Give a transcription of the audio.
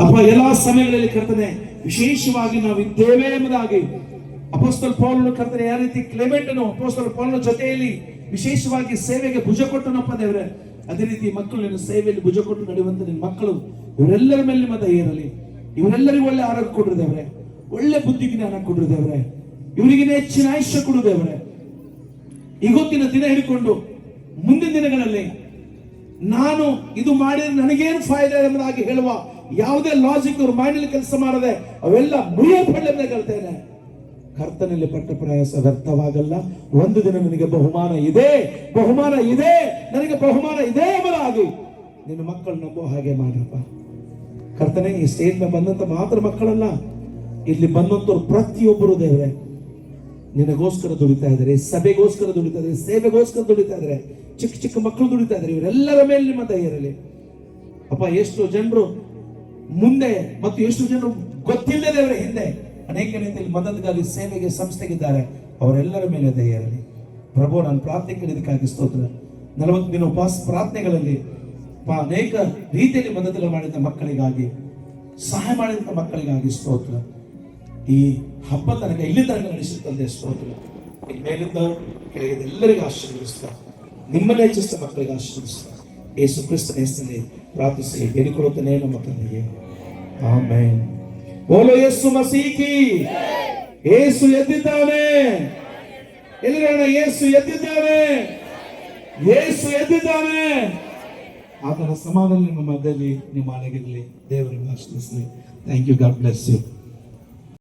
ಅಪ್ಪ ಎಲ್ಲಾ ಸಮಯಗಳಲ್ಲಿ ಕರ್ತನೆ ವಿಶೇಷವಾಗಿ ನಾವು ಇದ್ದೇವೆ ಎಂಬುದಾಗಿ ಅಪೊಸ್ತಲ ಪೌಲನು ಕರ್ತನೆ ಯಾವ ರೀತಿ ಕ್ಲೆಮೆಂಟನು ಅಪೊಸ್ತಲ ಪೌಲನ ಜೊತೆಯಲ್ಲಿ ವಿಶೇಷವಾಗಿ ಸೇವೆಗೆ ಭುಜ ಕೊಟ್ಟನಪ್ಪ ದೇವರೇ, ಅದೇ ರೀತಿ ಮಕ್ಕಳು ನಿನ್ನ ಸೇವೆಯಲ್ಲಿ ಭುಜ ಕೊಟ್ಟು ನಡೆಯುವಂತ ನಿನ್ನ ಮಕ್ಕಳು ಇವರೆಲ್ಲರ ಮೇಲೆ ನಿಮ್ಮ ದಯೆ ಇರಲಿ. ಇವರೆಲ್ಲರಿಗೂ ಒಳ್ಳೆ ಆರೋಗ್ಯ ಕೊಡ್ರಿ ದೇವರೇ, ಒಳ್ಳೆ ಬುದ್ಧಿ ಜ್ಞಾನ ಕೊಡ್ರಿ ದೇವರೇ, ಇವರಿಗೆ ಹೆಚ್ಚಿನ ಆಯುಷ್ಯ ಕೊಡು ದೇವರೇ. ಇವತ್ತಿನ ದಿನ ಹಿಡ್ಕೊಂಡು ಮುಂದಿನ ದಿನಗಳಲ್ಲಿ ನಾನು ಇದು ಮಾಡಿದ್ರೆ ನನಗೇನು ಫಾಯ್ದೆ ಎಂಬುದಾಗಿ ಹೇಳುವ ಯಾವುದೇ ಲಾಜಿಕ್ ಅವ್ರ ಮೈಂಡಲ್ಲಿ ಕೆಲಸ ಮಾಡದೆ ಅವೆಲ್ಲ ಮುರಿಯಲ್ಪಡಲೆಂದು ಹೇಳ್ತೇನೆ. ಕರ್ತನಲ್ಲಿ ಪಟ್ಟ ಪ್ರಯಾಸ ವ್ಯರ್ಥವಾಗಲ್ಲ. ಒಂದು ದಿನ ನನಗೆ ಬಹುಮಾನ ಇದೆ, ಬಹುಮಾನ ಇದೆ, ನನಗೆ ಬಹುಮಾನ ಇದೆ ಎಂಬುದಾಗಿ ನಿನ್ನ ಮಕ್ಕಳು ನಂಬೋ ಹಾಗೆ ಮಾಡಪ್ಪ ಕರ್ತನೆ. ಈ ಸ್ಟೇಜ್ ಮೇಲೆ ಬಂದಂತ ಮಾತ್ರ ಮಕ್ಕಳಲ್ಲ, ಇಲ್ಲಿ ಬಂದಂತವ್ರು ಪ್ರತಿಯೊಬ್ಬರು ದೇವರೇ ನಿನಗೋಸ್ಕರ ದುಡಿತಾ ಇದ್ದಾರೆ, ಸಭೆಗೋಸ್ಕರ ದುಡಿತಾ ಇದ್ದಾರೆ, ಸೇವೆಗೋಸ್ಕರ ದುಡಿತಾ ಇದ್ದಾರೆ, ಚಿಕ್ಕ ಚಿಕ್ಕ ಮಕ್ಕಳು ದುಡಿತಾ ಇದ್ದಾರೆ. ಇವರೆಲ್ಲರ ಮೇಲೆ ನಿಮ್ಮ ದಯೆ ಇರಲಿ ಅಪ್ಪ. ಎಷ್ಟು ಜನರು ಮುಂದೆ ಮತ್ತು ಎಷ್ಟು ಜನರು ಗೊತ್ತಿಲ್ಲದೆ ದೇವರ ಹಿಂದೆ ಅನೇಕ ರೀತಿಯಲ್ಲಿ ಮದದಗಾಗಿ ಸೇವೆಗೆ ಸಂಸ್ಥೆಗಿದ್ದಾರೆ, ಅವರೆಲ್ಲರ ಮೇಲೆ ದಯೆ ಇರಲಿ ಪ್ರಭು. ನಾನು ಪ್ರಾರ್ಥನೆ ಇದಕ್ಕಾಗಿ ಸ್ತೋತ್ರ. 40 ದಿನ ಉಪವಾಸ ಪ್ರಾರ್ಥನೆಗಳಲ್ಲಿ ಅನೇಕ ರೀತಿಯಲ್ಲಿ ಮದದಗಳು ಮಾಡಿದ ಮಕ್ಕಳಿಗಾಗಿ, ಸಹಾಯ ಮಾಡಿದಂತ ಮಕ್ಕಳಿಗಾಗಿ ಸ್ತೋತ್ರ. ಈ ಹಬ್ಬ ತನಕ ಇಲ್ಲಿ ತನಕ ನಡೆಸುತ್ತಂದೆ ಸ್ತೋತ್ರ. ಮೇಲಿಂದ ಕೆಳಗಿದ ಎಲ್ಲರಿಗೂ ಆಶೀರ್ವದಿಸ್ತಾ, ನಿಮ್ಮನ್ನೇ ಹೆಚ್ಚಿಸಿದ ಮಕ್ಕಳಿಗೆ ಆಶೀರ್ವದಿಸ್ತಾ ಯೇಸು ಕ್ರಿಸ್ತನ ಹೆಸರಿನಲ್ಲಿ ಪ್ರಾರ್ಥಿಸಿ ಬೇಡಿಕೊಳ್ಳುತ್ತೇನೆ ನಮ್ಮ ತಂದೆಯೇ, ಆಮೆನ್. ಬೋಲೋ ಯೇಸು ಮಸೀಹ್ ಕಿ. ಯೇಸು ಎದ್ದಿದ್ದಾನೆ. ಎಲ್ಲರನ್ನ ಯೇಸು ಎದ್ದಿದ್ದಾನೆ, ಯೇಸು ಎದ್ದಿದ್ದಾನೆ. ಆತನ ಸಮಾಧಾನ ನಿಮ್ಮ ಮಧ್ಯದಲ್ಲಿ ನಿಮ್ಮ ಮನೆಗಿರಲಿ. ದೇವರಿಗೆ ಆಶೀರ್ವದಿಸಲಿ. Thank you. God bless you.